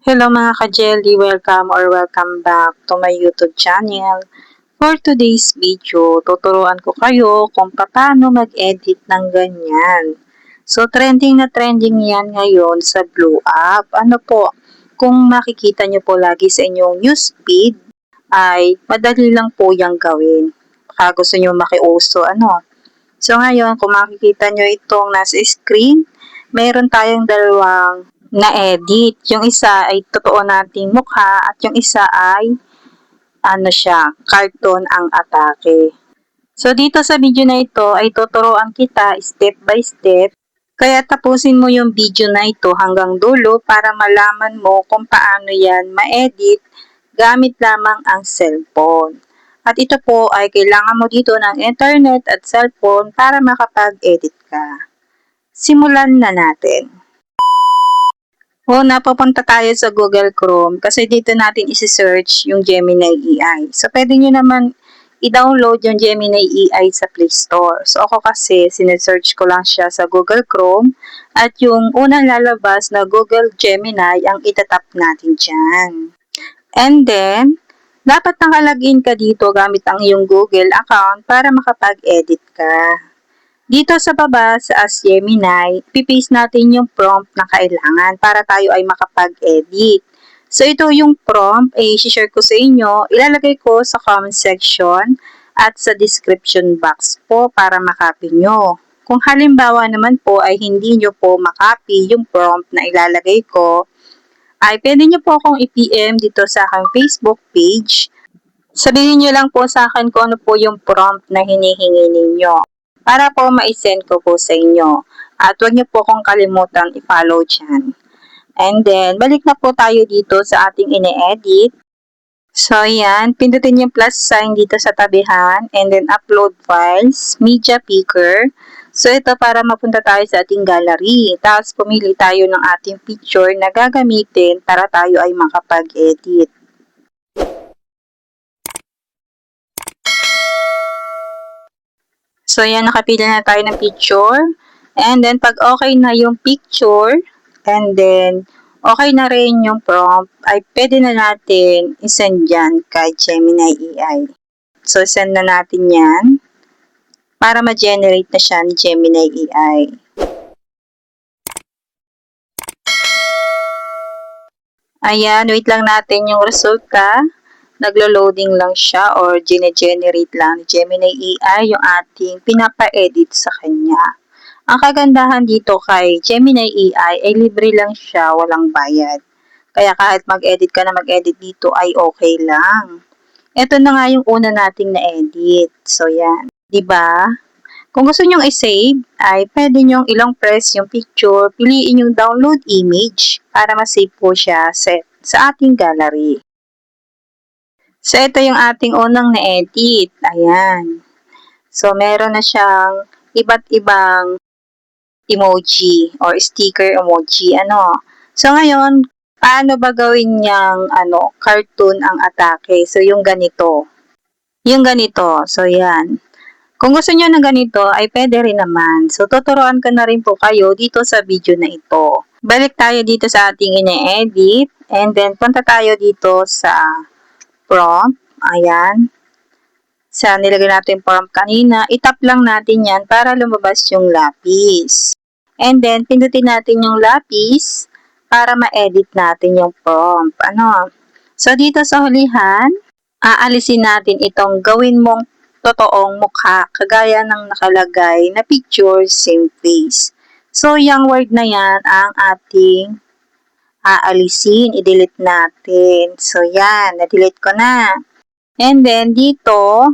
Hello mga ka-jelly, welcome back to my YouTube channel. For today's video, tuturuan ko kayo kung paano mag-edit ng ganyan. So trending na trending yan ngayon sa Blue App. Ano po, kung makikita nyo po lagi sa inyong newsfeed, ay madali lang po yung gawin. Baka gusto nyo makiuso, ano. So ngayon, kung makikita nyo itong nasa screen, mayroon tayong dalawang na-edit. Yung isa ay totoo nating mukha at yung isa ay cartoon ang atake. So dito sa video na ito ay tuturuan kita step by step. Kaya tapusin mo yung video na ito hanggang dulo para malaman mo kung paano yan ma-edit gamit lamang ang cellphone. At ito po ay kailangan mo dito ng internet at cellphone para makapag-edit ka. Simulan na natin. Una, papunta tayo sa Google Chrome kasi dito natin isi-search yung Gemini AI. So, pwede nyo naman i-download yung Gemini AI sa Play Store. So, ako kasi, sinesearch ko lang siya sa Google Chrome at yung unang lalabas na Google Gemini ang itatap natin dyan. And then, dapat nakalagin ka dito gamit ang iyong Google account para makapag-edit ka. Dito sa baba sa Ask Gemini, pipaste natin yung prompt na kailangan para tayo ay makapag-edit. So ito yung prompt ay share ko sa inyo, ilalagay ko sa comment section at sa description box po para makopy nyo. Kung halimbawa naman po ay hindi nyo po makopy yung prompt na ilalagay ko, ay pwede nyo po akong i-PM dito sa aking Facebook page. Sabihin nyo lang po sa akin kung ano po yung prompt na hinihingi ninyo para po ma-send ko po sa inyo. At huwag nyo po akong kalimutan i-follow dyan. And then, balik na po tayo dito sa ating ine-edit. So, yan. Pindutin yung plus sign dito sa tabihan. And then, upload files, media picker. So, ito para mapunta tayo sa ating gallery. Tapos, pumili tayo ng ating picture na gagamitin para tayo ay makapag-edit. So, yan. Nakapili na tayo ng picture. And then, pag okay na yung picture, and then, okay na rin yung prompt, ay pwede na natin isend yan kay Gemini AI. So, send na natin yan para ma-generate na siya ni Gemini AI. Ayan, wait lang natin yung resulta. Naglo-loading lang siya or gine-generate lang ni Gemini AI yung ating pinapa-edit sa kanya. Ang kagandahan dito kay Gemini AI ay libre lang siya, walang bayad. Kaya kahit mag-edit ka na mag-edit dito ay okay lang. Ito na nga yung una nating na-edit. So yan, 'di ba? Kung gusto nyong i-save, ay pwede nyong ilong press yung picture, piliin yung download image para ma-save po siya sa ating gallery. So, ito yung ating unang na-edit. Ayan. So, meron na siyang iba't ibang emoji or sticker emoji. So, ngayon, paano ba gawin niyang cartoon ang atake? So, yung ganito. Yung ganito. So, yan. Kung gusto niyo ng ganito, ay pwede rin naman. So, tuturuan ko na rin po kayo dito sa video na ito. Balik tayo dito sa ating ine-edit. And then, punta tayo dito sa prompt. Ayan. Sa nilagay natin prompt kanina, itap lang natin yan para lumabas yung lapis. And then, pindutin natin yung lapis para ma-edit natin yung prompt. So, dito sa hulihan, aalisin natin itong gawin mong totoong mukha, kagaya ng nakalagay na picture, same face. So, yung word na yan ang ating aalisin, i-delete natin. So, yan, na-delete ko na. And then, dito,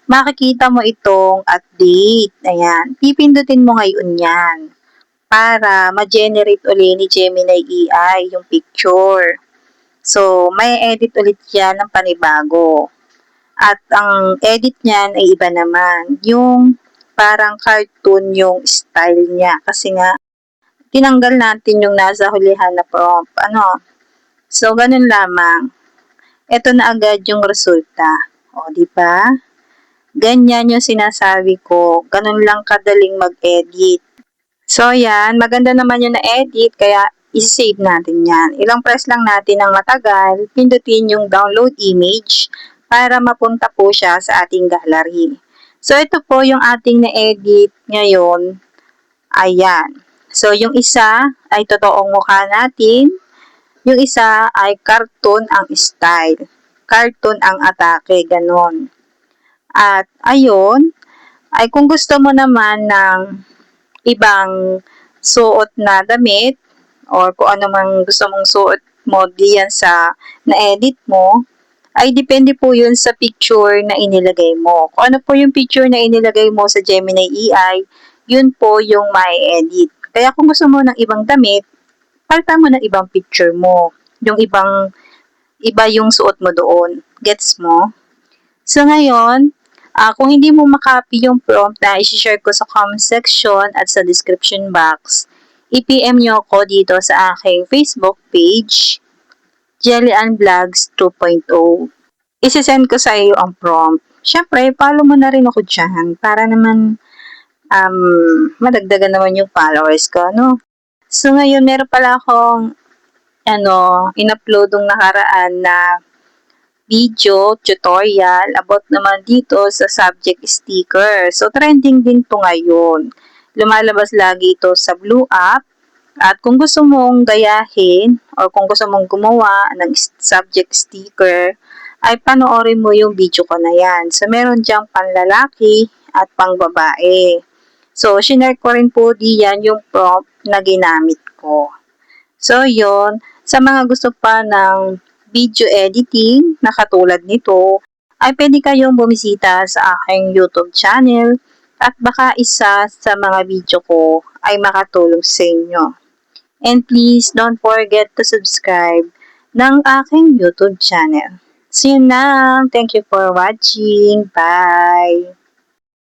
makikita mo itong update. Ayan, pipindutin mo ngayon yan para ma-generate ulit ni Gemini AI yung picture. So, may edit ulit yan ng panibago. At ang edit niyan ay iba naman. Yung parang cartoon yung style niya. Kasi nga, tinanggal natin yung nasa hulihan na prompt. So, ganun lamang. Ito na agad yung resulta. O, di ba? Ganyan yung sinasabi ko. Ganun lang kadaling mag-edit. So, yan. Maganda naman yung na-edit. Kaya, isi-save natin yan. Ilang press lang natin ng matagal, pindutin yung download image para mapunta po siya sa ating gallery. So, ito po yung ating na-edit ngayon. Ayan. So, yung isa ay totoong mukha natin. Yung isa ay cartoon ang style. Cartoon ang atake, ganon. At, ayun, ay kung gusto mo naman ng ibang suot na damit, or kung ano mang gusto mong suot mo diyan sa na-edit mo, ay depende po yun sa picture na inilagay mo. Kung ano po yung picture na inilagay mo sa Gemini AI, yun po yung may edit. Kaya kung gusto mo ng ibang damit, palitan mo ng ibang picture mo. Yung iba yung suot mo doon. Gets mo? So ngayon, kung hindi mo makopy yung prompt na isi-share ko sa comment section at sa description box, i-PM nyo ako dito sa aking Facebook page, Jellyann Vlogs 2.0. Isi-send ko sa iyo ang prompt. Siyempre, follow mo na rin ako dyan para naman madagdagan naman yung followers ko, no? So, ngayon, meron pala akong in-upload ng nakaraan na video tutorial about naman dito sa subject sticker. So, trending din to ngayon. Lumalabas lagi ito sa Blue App. At kung gusto mong gayahin or kung gusto mong gumawa ng subject sticker, ay panoorin mo yung video ko na yan. So, meron diyang panlalaki at pangbabae. So, shinare ko rin po diyan yung prompt na ginamit ko. So, yon sa mga gusto pa ng video editing na katulad nito, ay pwede kayong bumisita sa aking YouTube channel at baka isa sa mga video ko ay makatulong sa inyo. And please don't forget to subscribe ng aking YouTube channel. See you now. Thank you for watching. Bye!